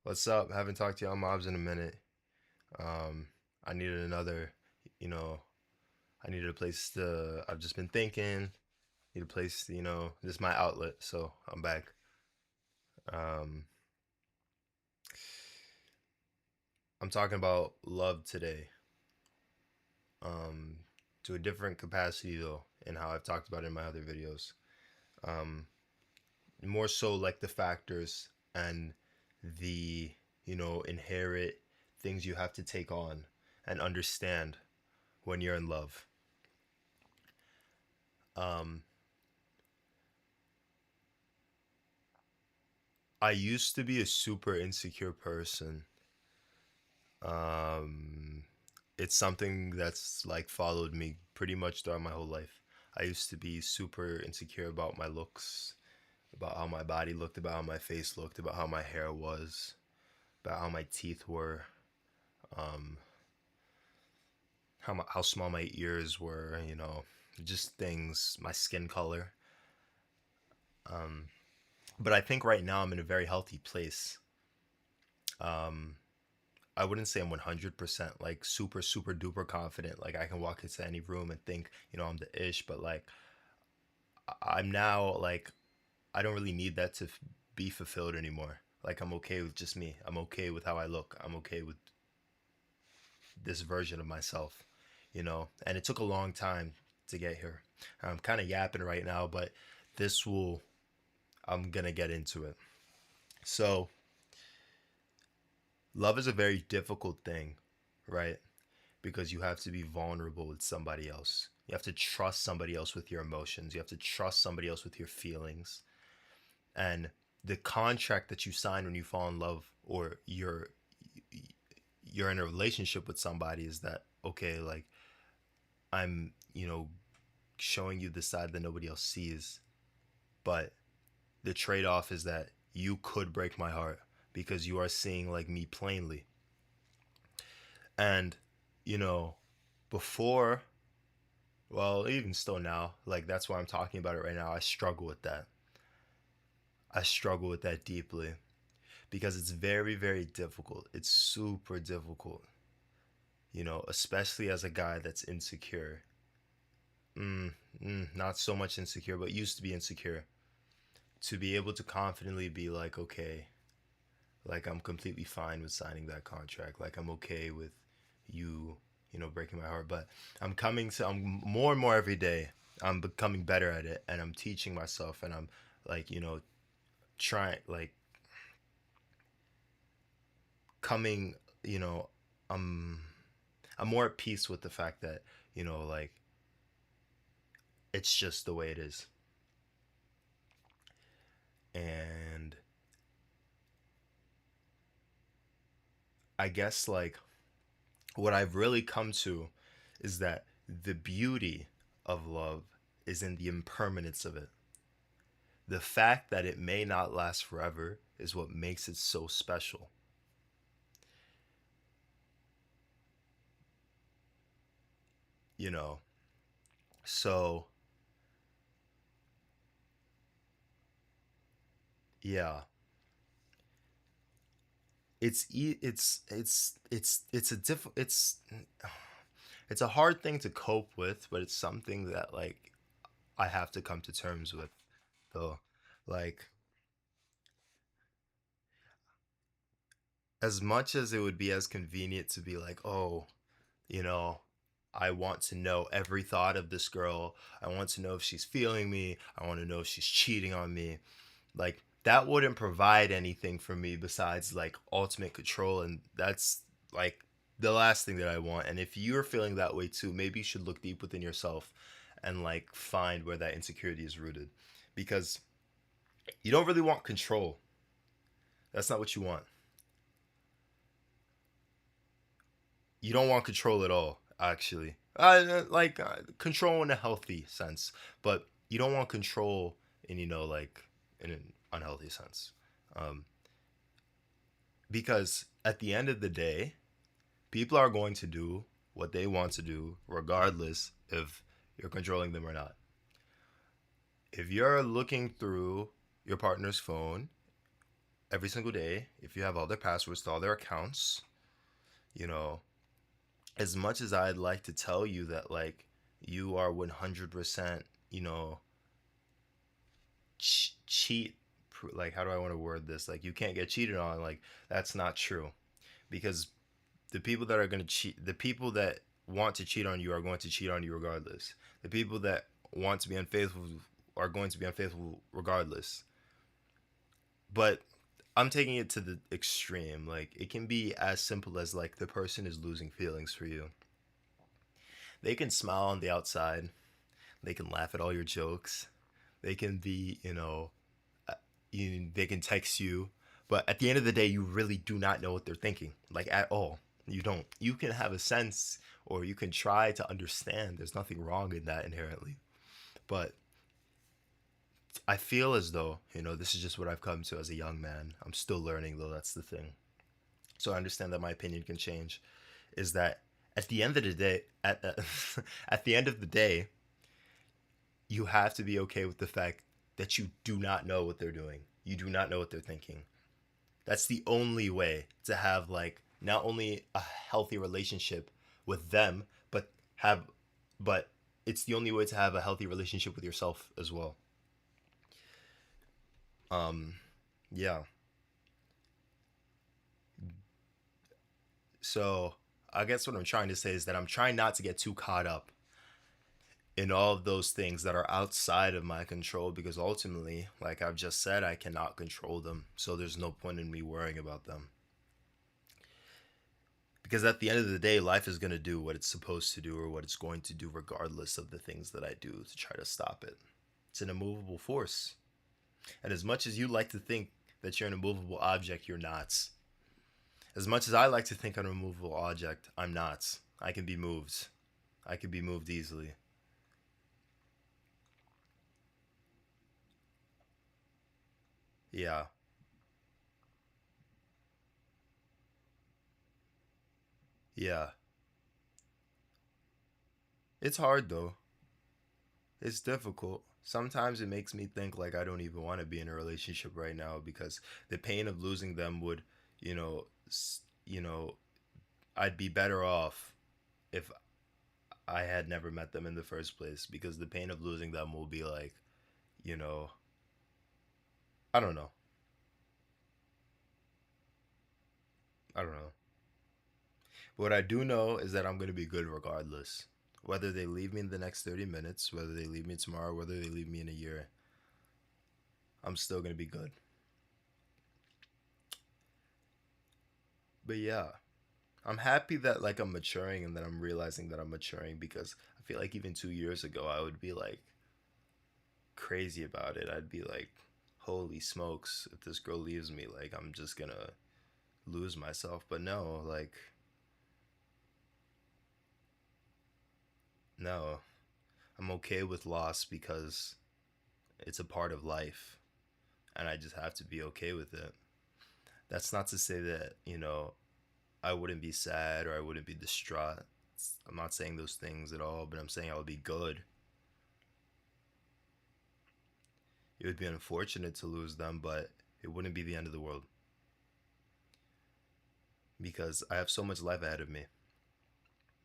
What's up? Haven't talked to y'all mobs in a minute. Um, I needed another, you know, I needed a place to. I've just been thinking. Need a place, this is my outlet, so I'm back. Um, I'm talking about love today. Um, to a different capacity though, in how I've talked about it in my other videos. Um, More so like the factors and the, inherent things you have to take on and understand when you're in love. Um, I used to be a super insecure person. Um, it's something that's like followed me pretty much throughout my whole life. I used to be super insecure about my looks, about how my body looked, about how my face looked, about how my hair was, about how my teeth were, um, how small my ears were, just things, my skin color. Um, but I think right now I'm in a very healthy place. Um, I wouldn't say I'm 100% like super super duper confident. Like I can walk into any room and think, I'm the ish, but like I'm now like I don't really need that to be fulfilled anymore. Like I'm okay with just me. I'm okay with how I look. I'm okay with this version of myself, And it took a long time to get here. I'm kind of yapping right now, but this will I'm going to get into it. So, love is a very difficult thing, right? Because you have to be vulnerable with somebody else. You have to trust somebody else with your emotions. You have to trust somebody else with your feelings. And the contract that you sign when you fall in love or you're in a relationship with somebody is that okay, like I'm, showing you the side that nobody else sees, but the trade-off is that you could break my heart because you are seeing like me plainly. And you know, before well, even still now, like that's why I'm talking about it right now. I struggle with that. I struggle with that deeply because it's very, very difficult. It's super difficult, especially as a guy that's insecure. Not so much insecure, but used to be insecure. To be able to confidently be like, okay, like I'm completely fine with signing that contract. Like I'm okay with you, breaking my heart. But I'm more and more every day. I'm becoming better at it and I'm teaching myself and I'm like, trying like coming, you know, I'm I'm more at peace with the fact that, like it's just the way it is. And I guess like what I've really come to is that the beauty of love is in the impermanence of it. The fact that it may not last forever is what makes it so special, you know. So, yeah, it's a it's a hard thing to cope with, but it's something that like I have to come to terms with though. Like as much as it would be as convenient to be like, "Oh, you know, I want to know every thought of this girl. I want to know if she's feeling me. I want to know if she's cheating on me." Like that wouldn't provide anything for me besides like ultimate control, and that's like the last thing that I want. And if you're feeling that way too, maybe you should look deep within yourself and like find where that insecurity is rooted, because you don't really want control. That's not what you want. You don't want control at all, actually. Control in a healthy sense, but you don't want control in, like in an unhealthy sense. Um, because at the end of the day, people are going to do what they want to do, regardless if you're controlling them or not. If you're looking through your partner's phone every single day, if you have all their passwords to all their accounts, you know, as much as I'd like to tell you that like you are 100%, you know, cheat, like how do I want to word this? Like you can't get cheated on, like that's not true, because the people that are going to cheat, the people that want to cheat on you are going to cheat on you regardless. The people that want to be unfaithful are going to be unfaithful regardless. But I'm taking it to the extreme. Like it can be as simple as like the person is losing feelings for you. They can smile on the outside. They can laugh at all your jokes. They can be, they can text you, but at the end of the day, you really do not know what they're thinking, like at all. You don't. You can have a sense, or you can try to understand. There's nothing wrong in that inherently, but I feel as though this is just what I've come to as a young man. I'm still learning, though. That's the thing. So I understand that my opinion can change. Is that at the end of the day, at the end of the day, you have to be okay with the fact that you do not know what they're doing. You do not know what they're thinking. That's the only way to have like not only a healthy relationship with them, have but it's the only way to have a healthy relationship with yourself as well. Um yeah. So I guess what I'm trying to say is that I'm trying not to get too caught up in all of those things that are outside of my control, because ultimately, like I've just said, I cannot control them. So there's no point in me worrying about them. Because at the end of the day, life is going to do what it's supposed to do, or what it's going to do regardless of the things that I do to try to stop it. It's an immovable force. And as much as you like to think that you're an immovable object, you're not. As much as I like to think I'm an immovable object, I'm not. I can be moved. I can be moved easily. Yeah. Yeah. It's hard though. It's difficult. Sometimes it makes me think like I don't even want to be in a relationship right now, because the pain of losing them would, you know, you know, I'd be better off if I had never met them in the first place, because the pain of losing them will be like, you know, I don't know. I don't know. But what I do know is that I'm going to be good regardless. Whether they leave me in the next 30 minutes, whether they leave me tomorrow, whether they leave me in a year, I'm still going to be good. But yeah, I'm happy that like I'm maturing and that I'm realizing that I'm maturing, because I feel like even 2 years ago I would be like crazy about it. I'd be like, holy smokes, if this girl leaves me, like I'm just gonna lose myself. But no, like, no, I'm okay with loss because it's a part of life, and I just have to be okay with it. That's not to say that, I wouldn't be sad or I wouldn't be distraught. I'm not saying those things at all, but I'm saying I would be good. It would be unfortunate to lose them, but it wouldn't be the end of the world, because I have so much life ahead of me.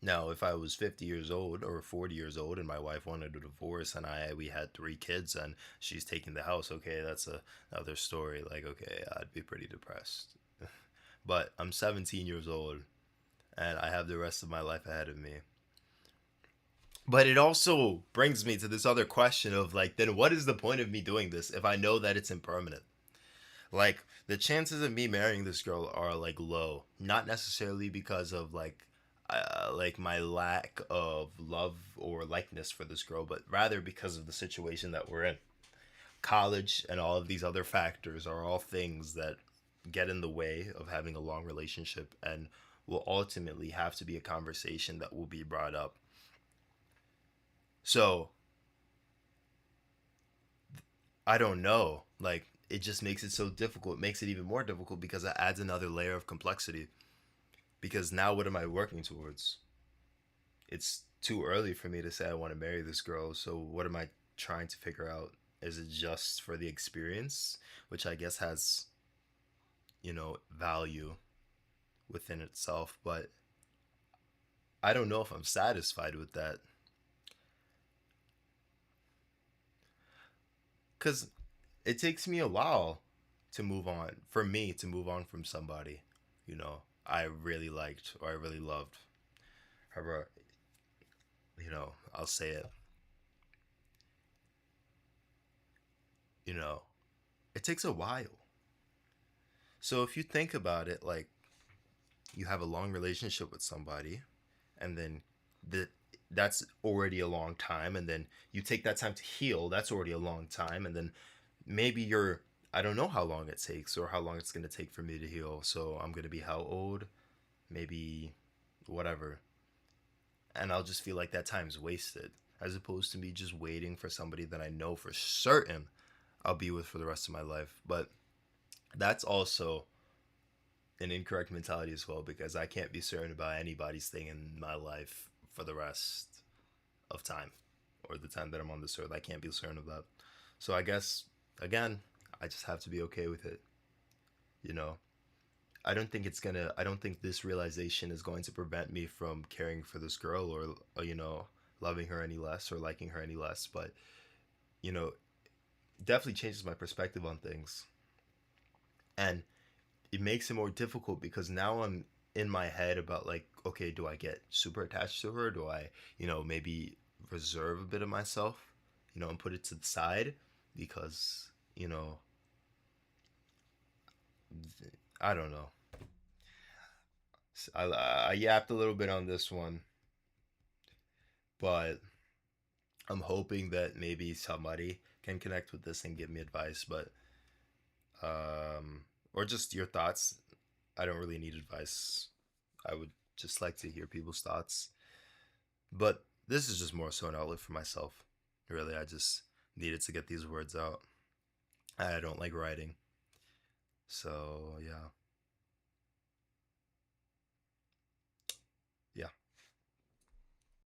Now, if I was 50 years old or 40 years old and my wife wanted a divorce and we had 3 kids and she's taking the house, okay, that's another story. Like, okay, I'd be pretty depressed. But I'm 17 years old and I have the rest of my life ahead of me. But it also brings me to this other question of like, then what is the point of me doing this if I know that it's impermanent? Like the chances of me marrying this girl are like low, not necessarily because of like my lack of love or likeness for this girl, but rather because of the situation that we're in. College and all of these other factors are all things that get in the way of having a long relationship, and will ultimately have to be a conversation that will be brought up. So I don't know. Like it just makes it so difficult. It makes it even more difficult because it adds another layer of complexity. Because now what am I working towards? It's too early for me to say I want to marry this girl. So what am I trying to figure out? Is it just for the experience, which I guess has value within itself, but I don't know if I'm satisfied with that. Because it takes me a while to move on, for me to move on from somebody, I really liked or I really loved. However, I'll say it, you know, it takes a while. So if you think about it, like you have a long relationship with somebody, and then the that's already a long time, and then you take that time to heal, that's already a long time, and then maybe you're I don't know how long it takes or how long it's going to take for me to heal. So I'm going to be how old? Maybe whatever. And I'll just feel like that time's wasted as opposed to me just waiting for somebody that I know for certain I'll be with for the rest of my life. But that's also an incorrect mentality as well, because I can't be certain about anybody's thing in my life for the rest of time, or the time that I'm on this earth. I can't be certain of that. So I guess, again, I just have to be okay with it. You know, I don't think this realization is going to prevent me from caring for this girl, or loving her any less or liking her any less. But, you know, definitely changes my perspective on things. And it makes it more difficult because now I'm in my head about, like, okay, do I get super attached to her? Do I, maybe reserve a bit of myself, and put it to the side because, I don't know. I yapped a little bit on this one, but I'm hoping that maybe somebody can connect with this and give me advice, but or just your thoughts. I don't really need advice. I would just like to hear people's thoughts. But this is just more so an outlet for myself. Really, I just needed to get these words out. I don't like writing. So, yeah.